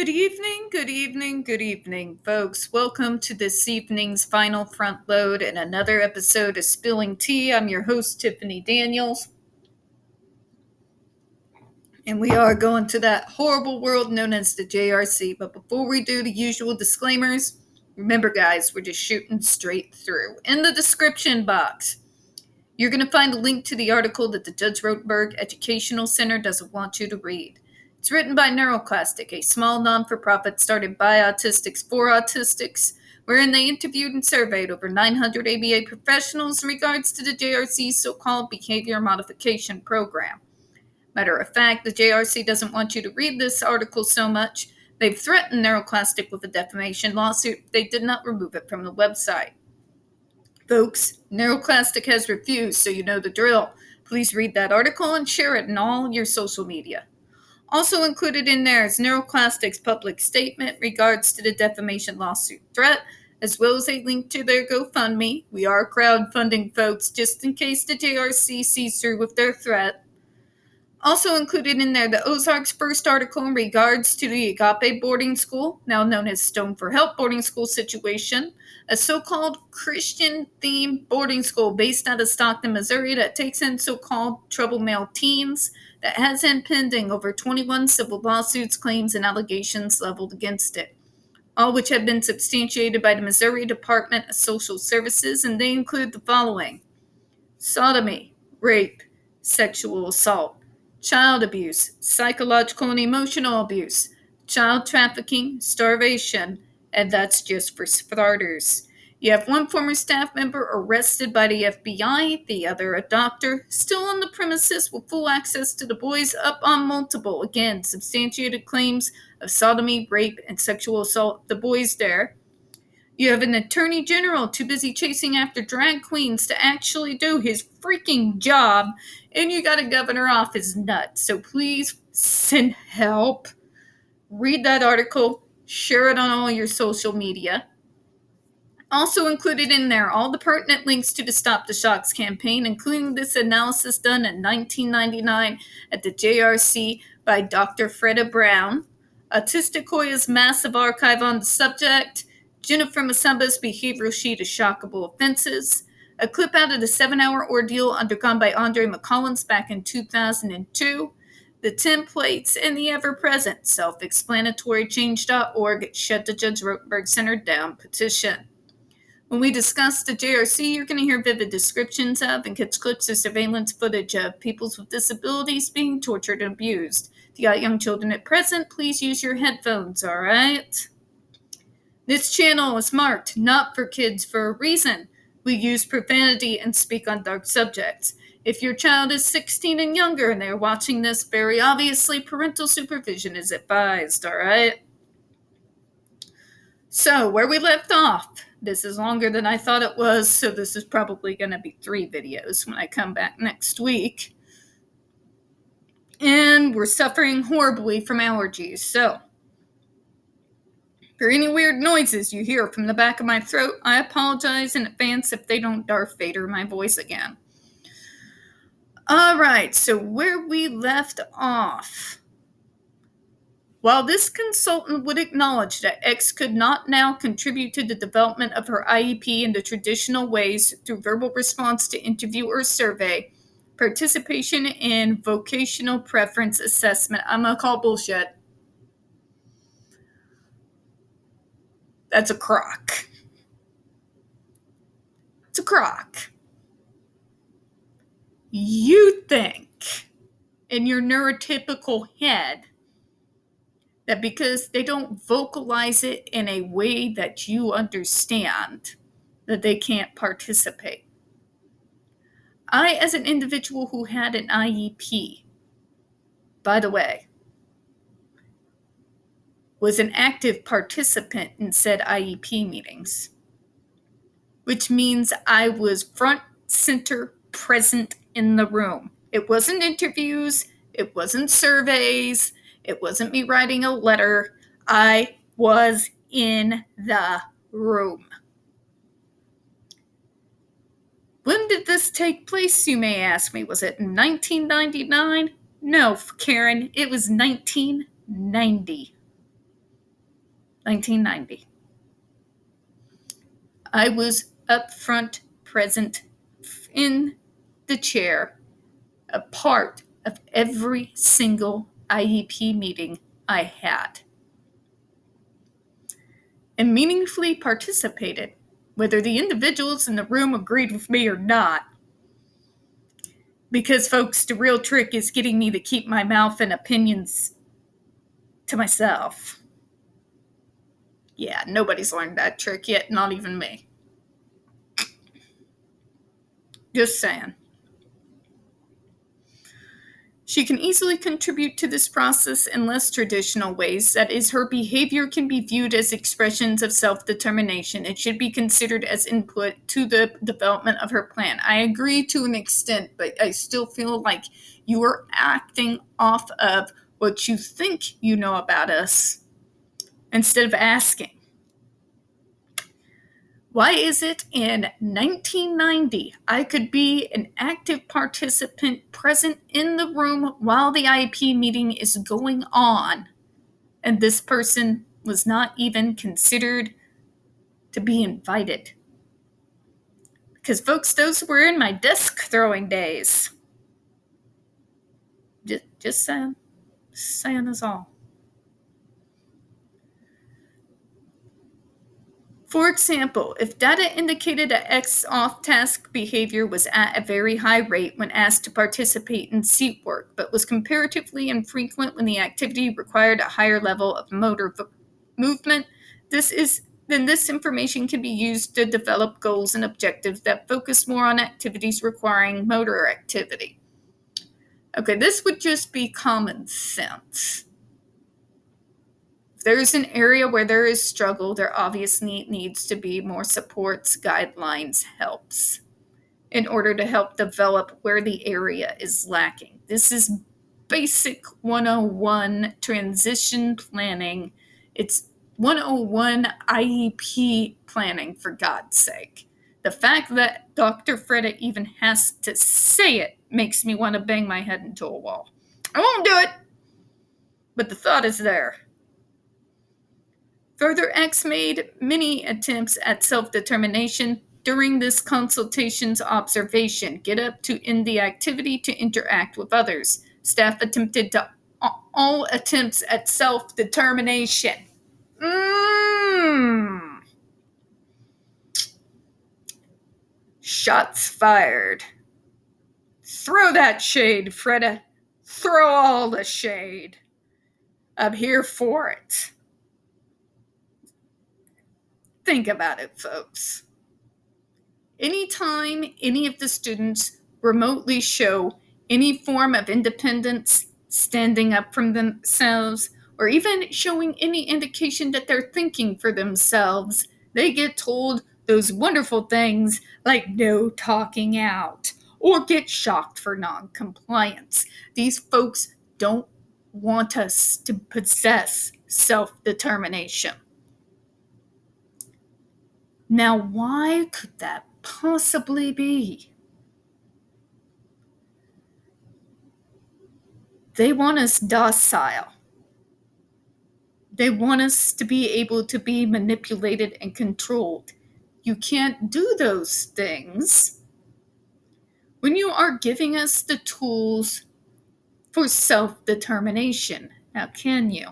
Good evening, good evening, good evening, folks. Welcome to this evening's final front load and another episode of Spilling Tea. I'm your host, Tiffany Daniels. And we are going to that horrible world known as the JRC. But before we do the usual disclaimers, remember, guys, we're just shooting straight through. In the description box, you're going to find a link to the article that the Judge Rotenberg Educational Center doesn't want you to read. It's written by NeuroClastic, a small non-for-profit started by autistics for autistics, wherein they interviewed and surveyed over 900 ABA professionals in regards to the JRC's so-called behavior modification program. Matter of fact, the JRC doesn't want you to read this article so much, they've threatened NeuroClastic with a defamation lawsuit if they did not remove it from the website. Folks, NeuroClastic has refused, so you know the drill. Please read that article and share it in all your social media. Also included in there is NeuroClastic's public statement regards to the defamation lawsuit threat, as well as a link to their GoFundMe. We are crowdfunding, folks, just in case the JRC sees through with their threat. Also included in there, the Ozarks' first article in regards to the Agape boarding school, now known as Stone for Help boarding school situation, a so-called Christian-themed boarding school based out of Stockton, Missouri that takes in so-called troubled male teens, that has in pending over 21 civil lawsuits, claims, and allegations leveled against it, all which have been substantiated by the Missouri Department of Social Services, and they include the following: sodomy, rape, sexual assault, child abuse, psychological and emotional abuse, child trafficking, starvation, and that's just for starters. You have one former staff member arrested by the FBI, the other a doctor, still on the premises with full access to the boys, up on multiple, again, substantiated claims of sodomy, rape, and sexual assault of the boys there. You have an attorney general too busy chasing after drag queens to actually do his freaking job, and you got a governor off his nut. So please send help. Read that article, share it on all your social media. Also included in there, all the pertinent links to the Stop the Shocks campaign, including this analysis done in 1999 at the JRC by Dr. Fredda Brown, Autistic Hoya's massive archive on the subject, Jennifer Masamba's behavioral sheet of shockable offenses, a clip out of the 7-hour ordeal undergone by Andre McCollins back in 2002, the templates, and the ever-present self-explanatory change.org Shut the Judge Rotenberg Center Down petition. When we discuss the JRC, you're going to hear vivid descriptions of and catch clips of surveillance footage of peoples with disabilities being tortured and abused. If you got young children at present, please use your headphones, all right? This channel is marked not for kids for a reason. We use profanity and speak on dark subjects. If your child is 16 and younger and they're watching this, very obviously parental supervision is advised, all right? So, where we left off, this is longer than I thought it was, so this is probably going to be 3 videos when I come back next week. And we're suffering horribly from allergies, so for any weird noises you hear from the back of my throat, I apologize in advance if they don't Darth Vader my voice again. Alright, so where we left off. While this consultant would acknowledge that X could not now contribute to the development of her IEP in the traditional ways through verbal response to interview or survey, participation in vocational preference assessment, I'm going to call bullshit. That's a crock. It's a crock. You think in your neurotypical head that because they don't vocalize it in a way that you understand, that they can't participate. I, as an individual who had an IEP, by the way, was an active participant in said IEP meetings, which means I was front, center, present in the room. It wasn't interviews, it wasn't surveys, it wasn't me writing a letter. I was in the room. When did this take place, you may ask me? Was it in 1999? No, Karen, it was 1990. 1990. I was up front, present in the chair, a part of every single IEP meeting I had, and meaningfully participated, whether the individuals in the room agreed with me or not. Because, folks, the real trick is getting me to keep my mouth and opinions to myself. Yeah, nobody's learned that trick yet, not even me. Just saying. She can easily contribute to this process in less traditional ways. That is, her behavior can be viewed as expressions of self-determination. It should be considered as input to the development of her plan. I agree to an extent, but I still feel like you are acting off of what you think you know about us instead of asking. Why is it in 1990 I could be an active participant present in the room while the IEP meeting is going on, and this person was not even considered to be invited? Because, folks, those were in my desk throwing days. Just saying. Saying is all. For example, if data indicated that X off-task behavior was at a very high rate when asked to participate in seat work, but was comparatively infrequent when the activity required a higher level of motor movement, then this information can be used to develop goals and objectives that focus more on activities requiring motor activity. Okay, this would just be common sense. If there's an area where there is struggle, there obviously needs to be more supports, guidelines, helps in order to help develop where the area is lacking. This is basic 101 transition planning. It's 101 IEP planning, for God's sake. The fact that Dr. Fredda even has to say it makes me want to bang my head into a wall. I won't do it, but the thought is there. Further, X made many attempts at self-determination during this consultation's observation. Get up to end the activity to interact with others. Staff attempted to all attempts at self-determination. Shots fired. Throw that shade, Fredda. Throw all the shade. I'm here for it. Think about it, folks. Anytime any of the students remotely show any form of independence, standing up for themselves, or even showing any indication that they're thinking for themselves, they get told those wonderful things like no talking out, or get shocked for non-compliance. These folks don't want us to possess self-determination. Now, why could that possibly be? They want us docile. They want us to be able to be manipulated and controlled. You can't do those things when you are giving us the tools for self-determination. Now, can you?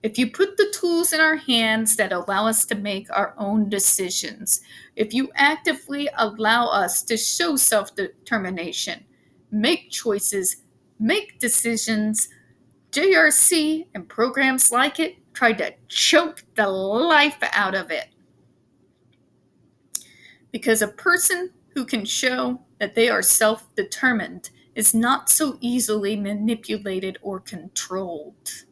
If you put the tools in our hands that allow us to make our own decisions, if you actively allow us to show self-determination, make choices, make decisions, JRC and programs like it try to choke the life out of it. Because a person who can show that they are self-determined is not so easily manipulated or controlled,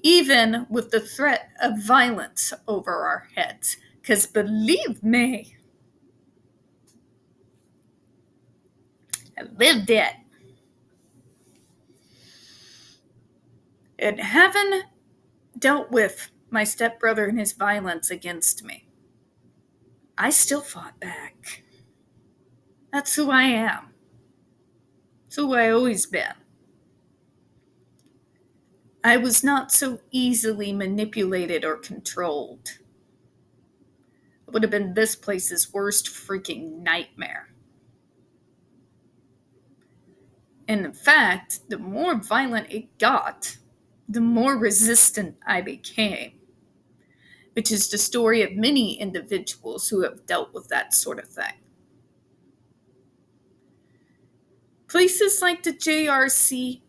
even with the threat of violence over our heads. Because believe me, I lived it. And having dealt with my stepbrother and his violence against me, I still fought back. That's who I am. That's who I always been. I was not so easily manipulated or controlled. It would have been this place's worst freaking nightmare. And in fact, the more violent it got, the more resistant I became, which is the story of many individuals who have dealt with that sort of thing. Places like the JRC,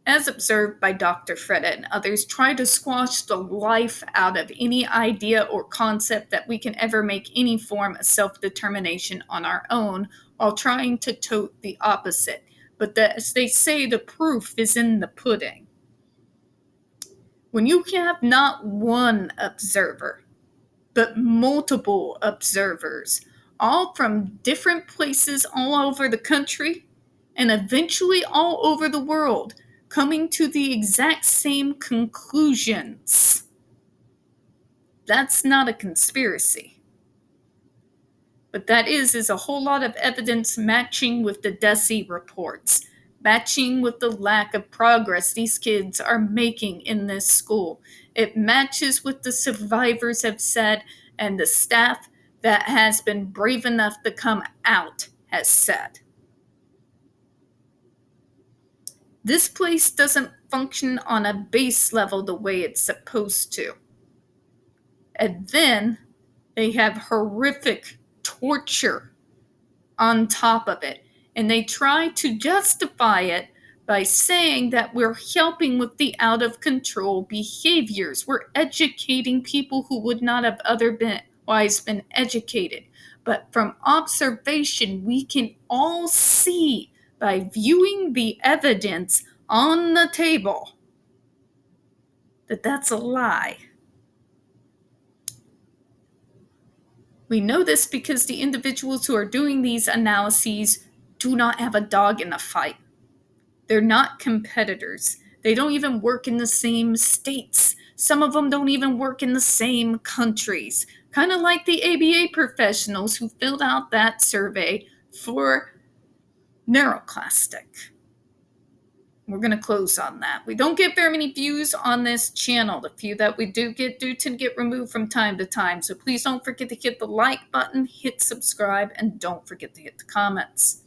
as observed by Dr. Fredda and others, try to squash the life out of any idea or concept that we can ever make any form of self-determination on our own, while trying to tote the opposite. But as they say, the proof is in the pudding. When you have not one observer, but multiple observers, all from different places all over the country, and eventually all over the world, coming to the exact same conclusions, that's not a conspiracy. But that is a whole lot of evidence matching with the DESE reports, matching with the lack of progress these kids are making in this school. It matches what the survivors have said and the staff that has been brave enough to come out has said. This place doesn't function on a base level the way it's supposed to. And then they have horrific torture on top of it. And they try to justify it by saying that we're helping with the out-of-control behaviors. We're educating people who would not have otherwise been educated. But from observation, we can all see by viewing the evidence on the table that that's a lie. We know this because the individuals who are doing these analyses do not have a dog in the fight. They're not competitors. They don't even work in the same states. Some of them don't even work in the same countries. Kind of like the ABA professionals who filled out that survey for NeuroClastic. We're going to close on that. We don't get very many views on this channel. The few that we do tend to get removed from time to time. So please don't forget to hit the like button, hit subscribe, and don't forget to hit the comments.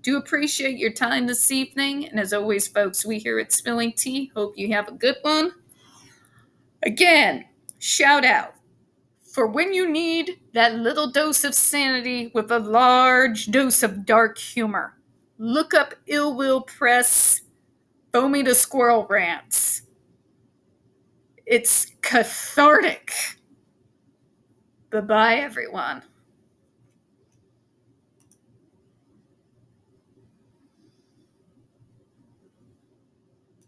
Do appreciate your time this evening. And as always, folks, we here at Spilling Tea hope you have a good one. Again, shout out for when you need that little dose of sanity with a large dose of dark humor. Look up Ill Will Press Foamy the Squirrel Rants. It's cathartic. Bye-bye, everyone.